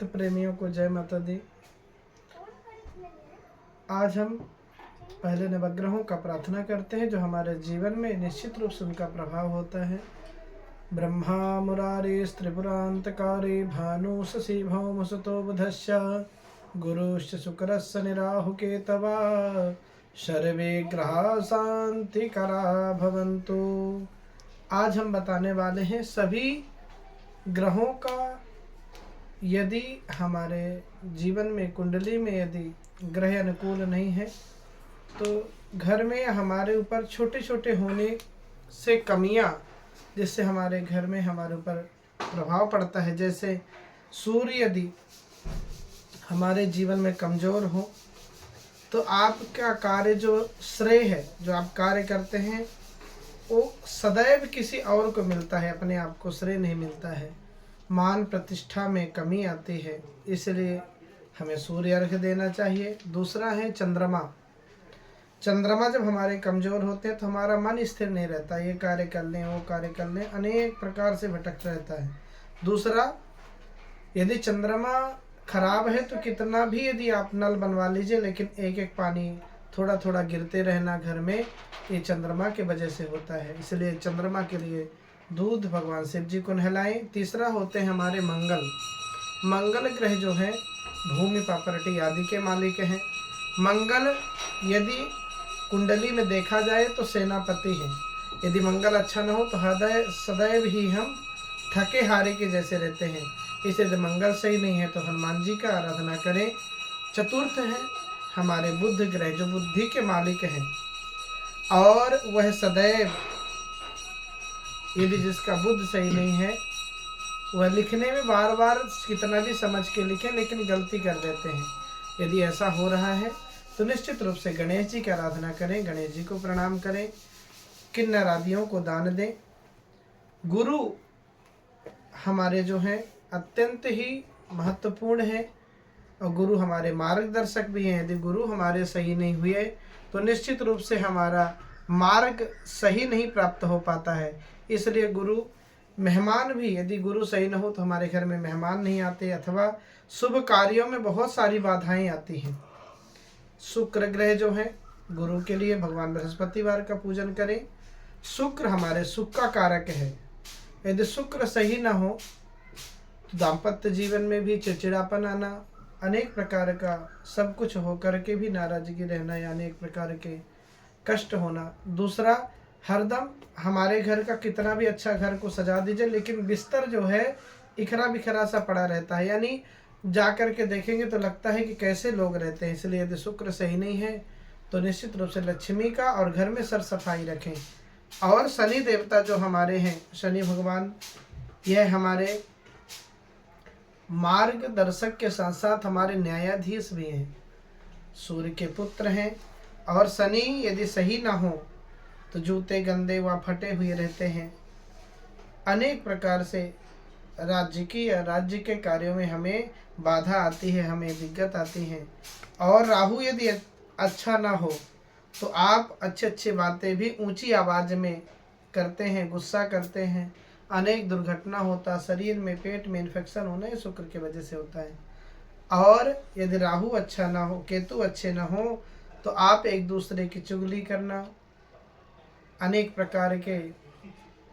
भक्त प्रेमियों को जय माता दी। आज हम पहले नवग्रहों का प्रार्थना करते हैं जो हमारे जीवन में निश्चित रूप से उनका प्रभाव होता है। ब्रह्मा मुरारी त्रिपुरांतकारी भानु शशि भौम सुतो बुधश्च गुरुश्च शुक्रस्य निराहुकेतवा सर्वे ग्रहा शांतिकरा भवन्तु। आज हम बताने वाले हैं सभी ग्रहों का यदि हमारे जीवन में कुंडली में यदि ग्रह अनुकूल नहीं है तो घर में हमारे ऊपर छोटे छोटे होने से कमियां जिससे हमारे घर में हमारे ऊपर प्रभाव पड़ता है। जैसे सूर्य यदि हमारे जीवन में कमज़ोर हो तो आपका कार्य जो श्रेय है जो आप कार्य करते हैं वो सदैव किसी और को मिलता है, अपने आप को श्रेय नहीं मिलता है। मान प्रतिष्ठा में कमी आती है, इसलिए हमें सूर्य अर्घ्य देना चाहिए। दूसरा है चंद्रमा। चंद्रमा जब हमारे कमज़ोर होते हैं तो हमारा मन स्थिर नहीं रहता, ये कार्य कर लें वो कार्य कर लें, अनेक प्रकार से भटक रहता है। दूसरा, यदि चंद्रमा खराब है तो कितना भी यदि आप नल बनवा लीजिए लेकिन एक एक पानी थोड़ा थोड़ा गिरते रहना घर में, ये चंद्रमा के वजह से होता है। इसलिए चंद्रमा के लिए दूध भगवान शिव जी को नहलाएं। तीसरा होते हैं हमारे मंगल। मंगल ग्रह जो है भूमि प्रॉपर्टी आदि के मालिक हैं। मंगल यदि कुंडली में देखा जाए तो सेनापति है। यदि मंगल अच्छा न हो तो हृदय सदैव ही हम थके हारे के जैसे रहते हैं। इसलिए यदि मंगल सही नहीं है तो हनुमान जी का आराधना करें। चतुर्थ है हमारे बुध ग्रह जो बुद्धि के मालिक हैं और वह सदैव यदि जिसका बुद्ध सही नहीं है वह लिखने में बार बार कितना भी समझ के लिखें लेकिन गलती कर देते हैं। यदि ऐसा हो रहा है तो निश्चित रूप से गणेश जी की आराधना करें, गणेश जी को प्रणाम करें, किन्नर आदियों को दान दें। गुरु हमारे जो हैं अत्यंत ही महत्वपूर्ण है और गुरु हमारे मार्गदर्शक भी हैं। यदि गुरु हमारे सही नहीं हुए तो निश्चित रूप से हमारा मार्ग सही नहीं प्राप्त हो पाता है। इसलिए गुरु मेहमान भी यदि गुरु सही न हो तो हमारे घर में मेहमान नहीं आते अथवा शुभ कार्यों में बहुत सारी बाधाएं आती हैं। शुक्र ग्रह जो है गुरु के लिए भगवान बृहस्पतिवार का पूजन करें। शुक्र हमारे सुख का कारक है। यदि शुक्र सही न हो तो दाम्पत्य जीवन में भी चिड़चिड़ापन आना, अनेक प्रकार का सब कुछ हो करके भी नाराजगी रहना या अनेक प्रकार के कष्ट होना। दूसरा, हरदम हमारे घर का कितना भी अच्छा घर को सजा दीजिए लेकिन बिस्तर जो है इखरा बिखरा सा पड़ा रहता है, यानी जा कर के देखेंगे तो लगता है कि कैसे लोग रहते हैं। इसलिए यदि शुक्र सही नहीं है तो निश्चित रूप से लक्ष्मी का और घर में सर सफाई रखें। और शनि देवता जो हमारे हैं, शनि भगवान, यह हमारे मार्गदर्शक के साथ साथ हमारे न्यायाधीश भी हैं, सूर्य के पुत्र हैं। और शनि यदि सही ना हो तो जूते गंदे व फटे हुए रहते हैं, अनेक प्रकार से राज्य की या राज्य के कार्यों में हमें बाधा आती है, हमें दिक्कत आती है। और राहु यदि अच्छा ना हो तो आप अच्छी अच्छी बातें भी ऊंची आवाज़ में करते हैं, गुस्सा करते हैं, अनेक दुर्घटना होता, शरीर में पेट में इन्फेक्शन होना ये शुक्र की वजह से होता है। और यदि राहु अच्छा ना हो, केतु अच्छे ना हो तो आप एक दूसरे की चुगली करना, अनेक प्रकार के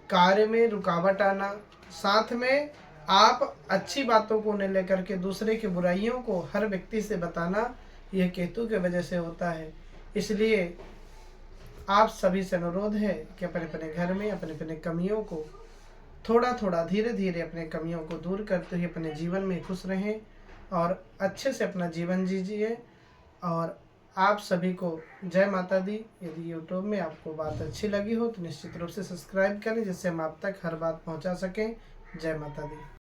कार्य में रुकावट आना, साथ में आप अच्छी बातों को न लेकर के दूसरे की बुराइयों को हर व्यक्ति से बताना, यह केतु के वजह से होता है। इसलिए आप सभी से अनुरोध है कि अपने अपने घर में अपने अपने कमियों को थोड़ा थोड़ा धीरे धीरे अपने कमियों को दूर करते हुए अपने जीवन में खुश रहें और अच्छे से अपना जीवन जीजिए। और आप सभी को जय माता दी। यदि यूट्यूब में आपको बात अच्छी लगी हो तो निश्चित रूप से सब्सक्राइब करें जिससे हम आप तक हर बात पहुंचा सकें। जय माता दी।